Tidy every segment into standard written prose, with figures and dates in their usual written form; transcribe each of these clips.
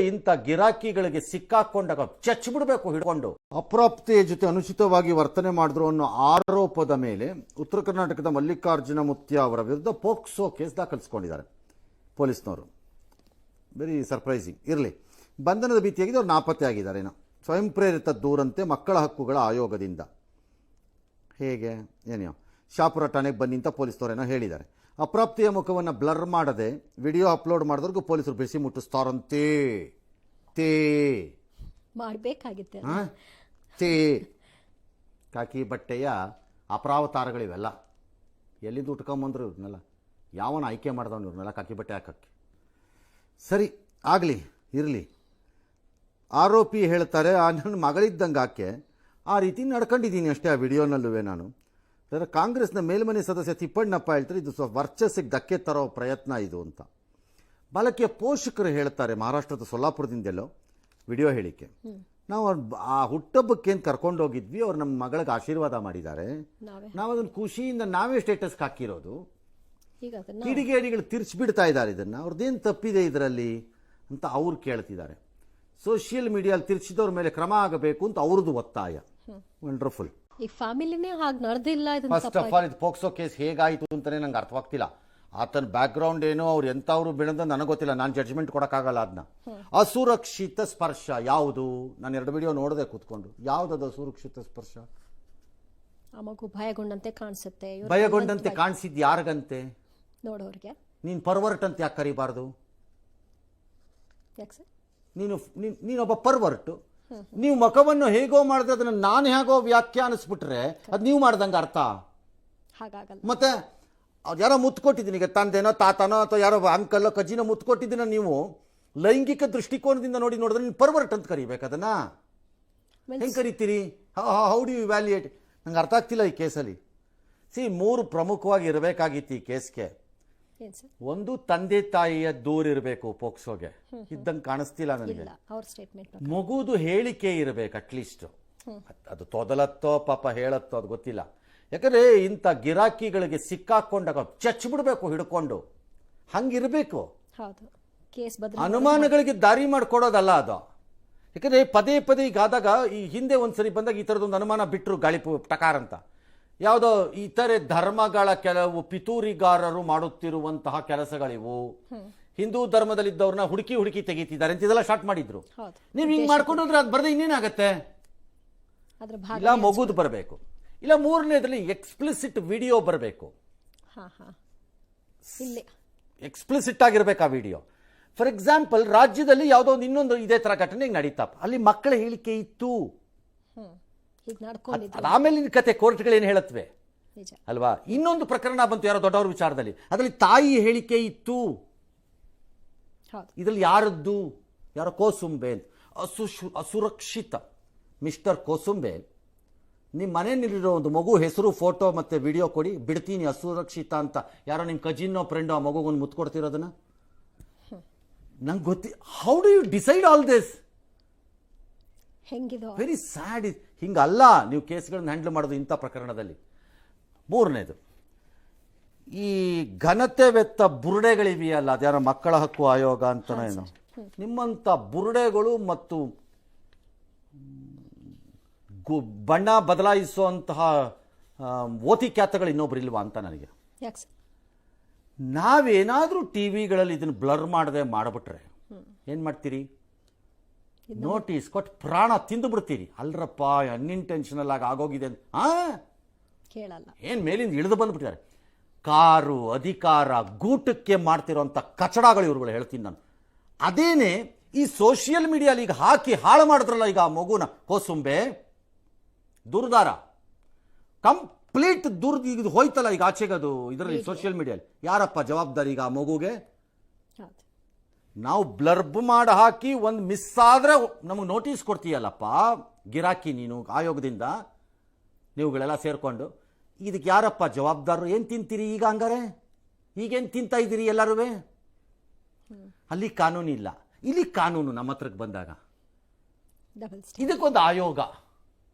ಇಂಥ ಗಿರಾಕಿಗಳಿಗೆ ಸಿಕ್ಕಾಕೊಂಡಾಗ ಚಚ್ಚಿಬಿಡ್ಬೇಕು ಹಿಡ್ಕೊಂಡು. ಅಪ್ರಾಪ್ತೆಯ ಜೊತೆ ಅನುಚಿತವಾಗಿ ವರ್ತನೆ ಮಾಡಿದ್ರು ಅನ್ನೋ ಆರೋಪದ ಮೇಲೆ ಉತ್ತರ ಕರ್ನಾಟಕದ ಮಲ್ಲಿಕಾರ್ಜುನ ಮುತ್ಯ ಅವರ ವಿರುದ್ಧ ಪೋಕ್ಸೋ ಕೇಸ್ ದಾಖಲಿಸಿಕೊಂಡಿದ್ದಾರೆ ಪೊಲೀಸ್ನವರು. Very surprising. ಇರಲಿ, ಬಂಧನದ ಭೀತಿಯಾಗಿದೆ, ಅವ್ರು ನಾಪತ್ತೆ ಆಗಿದ್ದಾರೇನೋ. ಸ್ವಯಂ ಪ್ರೇರಿತ ದೂರಂತೆ ಮಕ್ಕಳ ಹಕ್ಕುಗಳ ಆಯೋಗದಿಂದ. ಹೇಗೆ ಏನೋ ಶಾಪುರ ಠಾಣೆಗೆ ಬನ್ನಿ ಅಂತ ಪೊಲೀಸ್ನವರೇನೋ ಹೇಳಿದ್ದಾರೆ. ಅಪ್ರಾಪ್ತಿಯ ಮುಖವನ್ನು ಬ್ಲರ್ ಮಾಡದೆ ವಿಡಿಯೋ ಅಪ್ಲೋಡ್ ಮಾಡಿದವ್ರಿಗೂ ಪೊಲೀಸರು ಬಿಸಿ ಮುಟ್ಟಿಸ್ತಾರಂತೆ. ಮಾಡಬೇಕಾಗಿತ್ತೆ ಕಾಕಿ ಬಟ್ಟೆಯ ಅಪರಾವತಾರಗಳಿವೆಲ್ಲ. ಎಲ್ಲಿಂದ ಉಟ್ಕೊಂಬಂದ್ರು ಇವ್ರನ್ನೆಲ್ಲ? ಯಾವನ ಆಯ್ಕೆ ಮಾಡ್ದವನು ಇವ್ರನ್ನೆಲ್ಲ ಕಾಕಿ ಬಟ್ಟೆ ಹಾಕಕ್ಕೆ? ಸರಿ, ಆಗಲಿ, ಇರಲಿ. ಆರೋಪಿ ಹೇಳ್ತಾರೆ, ನನ್ನ ಮಗಳಿದ್ದಂಗೆ ಆಕೆ ಆ ರೀತಿ ನಡ್ಕೊಂಡಿದ್ದೀನಿ ಅಷ್ಟೇ ಆ ವಿಡಿಯೋನಲ್ಲೂ ನಾನು. ಕಾಂಗ್ರೆಸ್ನ ಮೇಲ್ಮನೆ ಸದಸ್ಯ ತಿಪ್ಪಣ್ಣಪ್ಪ ಹೇಳ್ತಾರೆ, ಇದು ವರ್ಚಸ್ಸಿಗೆ ಧಕ್ಕೆ ತರೋ ಪ್ರಯತ್ನ ಇದು ಅಂತ. ಬಾಲಕಿಯ ಪೋಷಕರು ಹೇಳ್ತಾರೆ, ಮಹಾರಾಷ್ಟ್ರದ ಸೊಲ್ಲಾಪುರದಿಂದೆಲ್ಲೋ ವಿಡಿಯೋ ಹೇಳಿಕೆ. ನಾವು ಆ ಹುಟ್ಟಹಬ್ಬಕ್ಕೇನು ಕರ್ಕೊಂಡೋಗಿದ್ವಿ, ಅವ್ರು ನಮ್ಮ ಮಗಳಿಗೆ ಆಶೀರ್ವಾದ ಮಾಡಿದ್ದಾರೆ, ನಾವು ಅದನ್ನು ಖುಷಿಯಿಂದ ನಾವೇ ಸ್ಟೇಟಸ್ಗೆ ಹಾಕಿರೋದು. ಕಿಡಿಗೇಡಿಗಳು ತಿರ್ಚಿಬಿಡ್ತಾ ಇದ್ದಾರೆ ಇದನ್ನು, ಅವ್ರದ್ದೇನು ತಪ್ಪಿದೆ ಇದರಲ್ಲಿ ಅಂತ ಅವ್ರು ಕೇಳ್ತಿದ್ದಾರೆ. ಸೋಷಿಯಲ್ ಮೀಡಿಯಾದಲ್ಲಿ ತಿರ್ಚಿದವ್ರ ಮೇಲೆ ಕ್ರಮ ಆಗಬೇಕು ಅಂತ ಅವ್ರದ್ದು ಒತ್ತಾಯ. ವಂಡರ್ಫುಲ್. ಈ ಫ್ಯಾಮಿಲಿನೇ ಹಾಗೆ ನಡೆದಿಲ್ಲ. ಫಸ್ಟ್ ಆಫ್ ಆಲ್ ಇದು ಪೋಕ್ಸೋ ಕೇಸ್ ಹೇಗಾಯಿತು ಅಂತಲೇ ನಂಗೆ ಅರ್ಥವಾಗ್ತಿಲ್ಲ. ಆತನ ಬ್ಯಾಕ್ಗ್ರೌಂಡ್ ಏನೋ, ಅವ್ರು ಎಂಥವ್ರು ಬೀಳಂತ ನನಗೆ ಗೊತ್ತಿಲ್ಲ, ನಾನು ಜಡ್ಜ್ಮೆಂಟ್ ಕೊಡೋಕ್ಕಾಗಲ್ಲ ಅದನ್ನ. ಅಸುರಕ್ಷಿತ ಸ್ಪರ್ಶ ಯಾವುದು? ನಾನು 2 ವಿಡಿಯೋ ನೋಡಿದೆ ಕೂತ್ಕೊಂಡು. ಯಾವುದದು ಅಸುರಕ್ಷಿತ ಸ್ಪರ್ಶ? ಆ ಮಗು ಭಯಗೊಂಡಂತೆ ಕಾಣಿಸುತ್ತೆ. ಭಯಗೊಂಡಂತೆ ಕಾಣಿಸಿದ್ದು ಯಾರಿಗಂತೆ? ನೋಡೋರಿಗೆ. ನೀನು ಪರ್ವರ್ಟ್ ಅಂತ ಯಾಕೆ ಕರಿಬಾರ್ದು? ಯಾಕೆ ಸರ್? ನೀನೊಬ್ಬ ಪರ್ವರ್ಟು. ನೀವು ಮುಖವನ್ನು ಹೇಗೋ ಮಾಡಿದ್ರೆ ಅದನ್ನು ನಾನು ಹೇಗೋ ವ್ಯಾಖ್ಯಾನಿಸ್ಬಿಟ್ರೆ ಅದು ನೀವು ಮಾಡ್ದಂಗೆ ಅರ್ಥ. ಹಾಗಾಗಲ್ಲ. ಮತ್ತೆ ಅವ್ರು ಯಾರೋ ಮುತ್ತು ಕೊಟ್ಟಿದ್ದೀನಿ, ಈಗ ತಂದೆನೋ ತಾತನೋ ಅಥವಾ ಯಾರೋ ಅಂಕಲ್ಲೋ ಕಜ್ಜಿನೋ ಮುತ್ತು ಕೊಟ್ಟಿದ್ದೀನ, ನೀವು ಲೈಂಗಿಕ ದೃಷ್ಟಿಕೋನದಿಂದ ನೋಡಿದ್ರೆ ನೀವು ಪರ್ವರ್ಟ್ ಅಂತ ಕರಿಬೇಕು. ಅದನ್ನ ಹೆಂಗೆ ಕರಿತೀರಿ? How do you valuate? ನಂಗೆ ಅರ್ಥ ಆಗ್ತಿಲ್ಲ ಈ ಕೇಸಲ್ಲಿ. 3 ಪ್ರಮುಖವಾಗಿ ಇರಬೇಕಾಗಿತ್ತು ಈ ಕೇಸ್ಗೆ. ಒಂದು, ತಂದೆ ತಾಯಿಯ ದೂರ ಇರಬೇಕು ಪೋಕ್ಸೋಗೆ, ಇದ್ದಂಗೆ ಕಾಣಿಸ್ತಿಲ್ಲ ನನಗೆ. ಮಗುದು ಹೇಳಿಕೆ ಇರಬೇಕು ಅಟ್ಲೀಸ್ಟ್. ಅದು ತೊದಲತ್ತೋ ಪಾಪ ಹೇಳತ್ತೋ ಅದು ಗೊತ್ತಿಲ್ಲ. ಯಾಕಂದ್ರೆ ಇಂಥ ಗಿರಾಕಿಗಳಿಗೆ ಸಿಕ್ಕಾಕೊಂಡಾಗ ಚಚ್ಚಿಬಿಡ್ಬೇಕು ಹಿಡ್ಕೊಂಡು, ಹಂಗಿರ್ಬೇಕು. ಅನುಮಾನಗಳಿಗೆ ದಾರಿ ಮಾಡಿಕೊಡೋದಲ್ಲ ಅದು. ಯಾಕಂದ್ರೆ ಪದೇ ಪದೇ ಈಗ ಆದಾಗ, ಈ ಹಿಂದೆ ಒಂದ್ಸರಿ ಬಂದಾಗ ಈ ಥರದೊಂದು ಅನುಮಾನ ಬಿಟ್ಟರು ಗಾಳಿ ಟಕಾರ್ ಅಂತ. ಯಾವುದೋ ಇತರೆ ಧರ್ಮಗಳ ಕೆಲವು ಪಿತೂರಿಗಾರರು ಮಾಡುತ್ತಿರುವಂತಹ ಕೆಲಸಗಳಿವು, ಹಿಂದೂ ಧರ್ಮದಲ್ಲಿದ್ದವ್ರನ್ನ ಹುಡುಕಿ ತೆಗೀತಿದ್ದಾರೆ ಅಂತ ಇದೆಲ್ಲ ಸ್ಟಾರ್ಟ್ ಮಾಡಿದ್ರು. ನೀವು ಹಿಂಗೆ ಮಾಡ್ಕೊಂಡು ಹೋದ್ರೆ ಅದು ಬರದೆ ಇನ್ನೇನಾಗತ್ತೆ? ಇಲ್ಲ ಮಗುದು ಬರಬೇಕು, ಇಲ್ಲ 3ನೇದ್ರಲ್ಲಿ ಎಕ್ಸ್ಪ್ಲಿಸಿಟ್ ವಿಡಿಯೋ ಬರಬೇಕು. ಎಕ್ಸ್ಪ್ಲಿಸಿಟ್ ಆಗಿರ್ಬೇಕು ಆ ವಿಡಿಯೋ. ಫಾರ್ ಎಕ್ಸಾಂಪಲ್, ರಾಜ್ಯದಲ್ಲಿ ಯಾವುದೋ ಒಂದು ಇನ್ನೊಂದು ಇದೇ ತರ ಘಟನೆ ನಡೀತಾ, ಅಲ್ಲಿ ಮಕ್ಕಳ ಹೇಳಿಕೆ ಇತ್ತು. ಆಮೇಲೆ ಕತೆ ಕೋರ್ಟ್ಗಳೇನು ಹೇಳತ್ವೆ ಅಲ್ವಾ? ಇನ್ನೊಂದು ಪ್ರಕರಣ ಬಂತು ಯಾರೋ ದೊಡ್ಡವ್ರ ವಿಚಾರದಲ್ಲಿ, ಅದರಲ್ಲಿ ತಾಯಿ ಹೇಳಿಕೆ ಇತ್ತು. ಇದರಲ್ಲಿ ಯಾರದ್ದು? ಯಾರೋ ಕೋಸುಂಬೆ, ಅಸುರಕ್ಷಿತ ಮಿಸ್ಟರ್ ಕೋಸುಂಬೆ, ನಿಮ್ಮ ಮನೆಯಲ್ಲಿರೋ ಒಂದು ಮಗು ಹೆಸರು, ಫೋಟೋ ಮತ್ತೆ ವಿಡಿಯೋ ಕೊಡಿ, ಬಿಡ್ತೀನಿ ಅಸುರಕ್ಷಿತ ಅಂತ. ಯಾರೋ ನಿಮ್ಮ ಕಜಿನ್ನೋ ಫ್ರೆಂಡೋ ಆ ಮಗುಗೊಂದು ಮುತ್ತು ಕೊಡ್ತಿರೋದನ್ನ ನಂಗೆ ಗೊತ್ತಿ. How do you decide all this? Very sad. ಹಿಂಗಲ್ಲ ನೀವು ಕೇಸ್ಗಳನ್ನ ಹ್ಯಾಂಡಲ್ ಮಾಡೋದು ಇಂಥ ಪ್ರಕರಣದಲ್ಲಿ. 3ನೇದು, ಈ ಘನತೆ ವೆತ್ತ ಬುರುಡೆಗಳಿವೆಯಲ್ಲ, ಅದ್ಯಾರೋ ಮಕ್ಕಳ ಹಕ್ಕು ಆಯೋಗ ಅಂತನೋ ಏನೋ, ನಿಮ್ಮಂಥ ಬುರುಡೆಗಳು ಮತ್ತು ಬಣ್ಣ ಬದಲಾಯಿಸುವಂತಹ ಓತಿ ಖ್ಯಾತಗಳು ಇನ್ನೊಬ್ರು ಇಲ್ವಾ ಅಂತ ನನಗೆ. ನಾವೇನಾದರೂ ಟಿವಿಗಳಲ್ಲಿ ಇದನ್ನು ಬ್ಲರ್ ಮಾಡದೆ ಮಾಡಿಬಿಟ್ರೆ ಏನು ಮಾಡ್ತೀರಿ? ನೋಟಿಸ್ ಕೊಟ್ಟು ಪ್ರಾಣ ತಿಂದು ಬಿಡ್ತೀರಿ. ಅಲ್ರಪ್ಪ ಅನ್ಇಂಟೆನ್ಷನಲ್ ಆಗಿ ಆಗೋಗಿದೆ ಅಂತ ಕೇಳಲ್ಲ. ಏನು ಮೇಲಿಂದ ಇಳಿದು ಬಂದ್ಬಿಟ್ಟಿದ್ದಾರೆ. ಕಾರು ಅಧಿಕಾರ ಗೂಟಕ್ಕೆ ಮಾಡ್ತಿರೋಂಥ ಕಚಡಗಳು ಇವ್ರುಗಳು ಹೇಳ್ತೀನಿ ನಾನು. ಅದೇನೆ ಈ ಸೋಷಿಯಲ್ ಮೀಡಿಯಾಲಿ ಈಗ ಹಾಕಿ ಹಾಳು ಮಾಡಿದ್ರಲ್ಲ ಈಗ ಆ ಮಗುನ, ಕೋಸುಂಬೆ ದುರ್ದಾರ ಕಂಪ್ಲೀಟ್ ಈಗ ಹೋಯ್ತಲ್ಲ ಈಗ ಆಚೆಗದು ಇದರಲ್ಲಿ ಸೋಷಿಯಲ್ ಮೀಡಿಯಾಲಿ. ಯಾರಪ್ಪ ಜವಾಬ್ದಾರಿ ಈಗ ಆ ಮಗುಗೆ? ನಾವು ಬ್ಲರ್ಬ್ ಮಾಡಿ ಹಾಕಿ ಒಂದು ಮಿಸ್ ಆದ್ರೆ ನಮಗೆ ನೋಟಿಸ್ ಕೊಡ್ತೀಯಲ್ಲಪ್ಪ ಗಿರಾಕಿ ನೀನು ಆಯೋಗದಿಂದ, ನೀವುಗಳೆಲ್ಲ ಸೇರ್ಕೊಂಡು. ಇದಕ್ಕೆ ಯಾರಪ್ಪ ಜವಾಬ್ದಾರರು? ಏನು ತಿಂತೀರಿ ಈಗ? ಹಂಗಾರೆ ಈಗೇನು ತಿಂತಾ ಇದ್ದೀರಿ ಎಲ್ಲರೂ? ಅಲ್ಲಿ ಕಾನೂನು ಇಲ್ಲ, ಇಲ್ಲಿ ಕಾನೂನು ನಮ್ಮ ಹತ್ರಕ್ಕೆ ಬಂದಾಗ ಇದಕ್ಕೊಂದು ಆಯೋಗ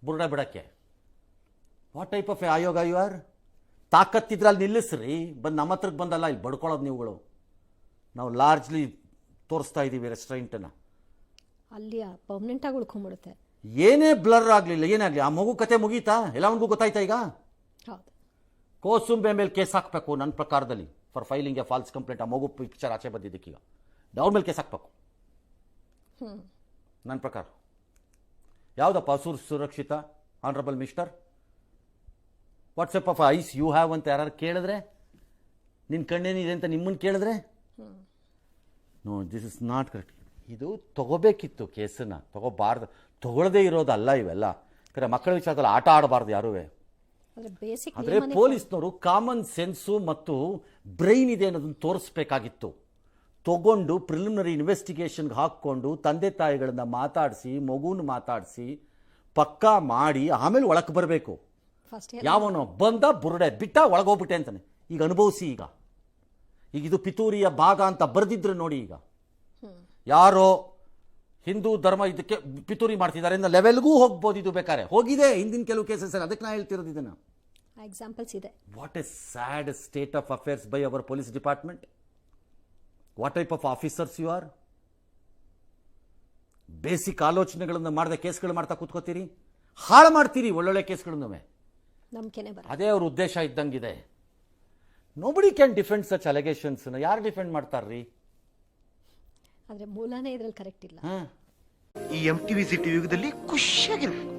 ಬುರುಡ ಬಿಡಕ್ಕೆ. ವಾಟ್ ಟೈಪ್ ಆಫ್ ಆಯೋಗ ಯು ಆರ್? ತಾಕತ್ತಿದ್ರೆ ಅಲ್ಲಿ ನಿಲ್ಲಿಸ್ರಿ, ಬಂದು ನಮ್ಮ ಹತ್ರಕ್ಕೆ ಬಂದಲ್ಲ ಇಲ್ಲಿ ಬಡ್ಕೊಳ್ಳೋದು ನೀವುಗಳು. ನಾವು ಲಾರ್ಜ್ಲಿ ತೋರಿಸ್ತಾ ಇದ್ದೀವಿ ರೆಸ್ಟ್ರೆಂಟನ್ನು. ಅಲ್ಲಿ ಪರ್ಮನೆಂಟಾಗಿ ಉಳ್ಕೊಂಬಿಡುತ್ತೆ. ಏನೇ ಬ್ಲರ್ ಆಗಲಿಲ್ಲ, ಏನಾಗಲಿ, ಆ ಮಗು ಕತೆ ಮುಗೀತಾ? ಎಲ್ಲವನಿಗೂ ಗೊತ್ತಾಯ್ತಾ ಈಗ? ಹೌದು. ಕೋಸುಂಬೆ ಮೇಲೆ ಕೇಸ್ ಹಾಕಬೇಕು ನನ್ನ ಪ್ರಕಾರದಲ್ಲಿ, for filing A false complaint. ಆ ಮಗು ಪಿಕ್ಚರ್ ಆಚೆ ಬಂದಿದ್ದಕ್ಕೀಗ ಅವ್ರ ಮೇಲೆ ಕೇಸ್ ಹಾಕಬೇಕು ನನ್ನ ಪ್ರಕಾರ. ಯಾವುದಪ್ಪ ಸುರಕ್ಷಿತ honourable mister? What sort of eyes you have ಅಂತ ಯಾರು ಕೇಳಿದ್ರೆ, ನಿನ್ನ ಕಣ್ಣೇನಿದೆ ಅಂತ ನಿಮ್ಮನ್ನು ಕೇಳಿದ್ರೆ, no this is not correct. ಇದು ತಗೋಬೇಕಿತ್ತು ಕೇಸನ್ನು, ತಗೋಬಾರ್ದು. ತಗೊಳ್ಳದೇ ಇರೋದಲ್ಲ ಇವೆಲ್ಲ. ಯಾಕಂದರೆ ಮಕ್ಕಳ ವಿಚಾರದಲ್ಲಿ ಆಟ ಆಡಬಾರ್ದು ಯಾರೂ. ಆದರೆ ಪೊಲೀಸ್ನವರು ಕಾಮನ್ ಸೆನ್ಸು ಮತ್ತು ಬ್ರೈನ್ ಇದೆ ಅನ್ನೋದನ್ನು ತೋರಿಸ್ಬೇಕಾಗಿತ್ತು. ತಗೊಂಡು ಪ್ರಿಲಿಮಿನರಿ ಇನ್ವೆಸ್ಟಿಗೇಷನ್ಗೆ ಹಾಕ್ಕೊಂಡು ತಂದೆ ತಾಯಿಗಳನ್ನ ಮಾತಾಡಿಸಿ, ಮಗುನ ಮಾತಾಡಿಸಿ, ಪಕ್ಕಾ ಮಾಡಿ ಆಮೇಲೆ ಒಳಕ್ಕೆ ಬರಬೇಕು. ಯಾವನೋ ಬಂದ ಬುರುಡೆ ಬಿಟ್ಟ ಒಳಗೋಗ್ಬಿಟ್ಟೆ ಅಂತಾನೆ. ಈಗ ಅನುಭವಿಸಿ. ಈಗ ಇದು ಪಿತೂರಿಯ ಭಾಗ ಅಂತ ಬರೆದಿದ್ರು ನೋಡಿ. ಈಗ ಯಾರೋ ಹಿಂದೂ ಧರ್ಮ ಇದಕ್ಕೆ ಪಿತೂರಿ ಮಾಡ್ತಿದ್ದಾರೆ ಅನ್ನೋ ಲೆವೆಲ್ಗೂ ಹೋಗ್ಬೋದು. ಇದು ಬೇಕಾದ್ರೆ ಹೋಗಿದೆ ಹಿಂದಿನ ಕೆಲವು ಕೇಸಸ್. ಅದಕ್ಕೆ ನಾ ಹೇಳ್ತಿರೋದು ಇದನ್ನ. ಎಕ್ಸಾಂಪಲ್ಸ್ ಇದೆ. What a sad state of affairs by our police department. What type of officers you are? Basic ಆಲೋಚನೆಗಳನ್ನು ಮಾಡದೆ ಕೇಸ್ಗಳು ಮಾಡ್ತಾ ಕೂತ್ಕೋತೀರಿ, ಹಾಳು ಮಾಡ್ತೀರಿ ಒಳ್ಳೊಳ್ಳೆ ಕೇಸ್ಗಳನ್ನು. ನಂಬಿಕೆನೇ ಬರ. ಅದೇ ಅವ್ರ ಉದ್ದೇಶ ಇದ್ದಂಗಿದೆ. Nobody can defend such allegations. ಯಾರು ಡಿಫೆಂಡ್ ಮಾಡ್ತಾರ್ರಿ? ಆದರೆ ಮೂಲನೇ ಇದ್ರಲ್ಲಿ ಕರೆಕ್ಟ್ ಇಲ್ಲ. ಈ MTV ಸಿಟಿ ಯುಗದಲ್ಲಿ ಖುಷಿಯಾಗಿರ್ಬೇಕು.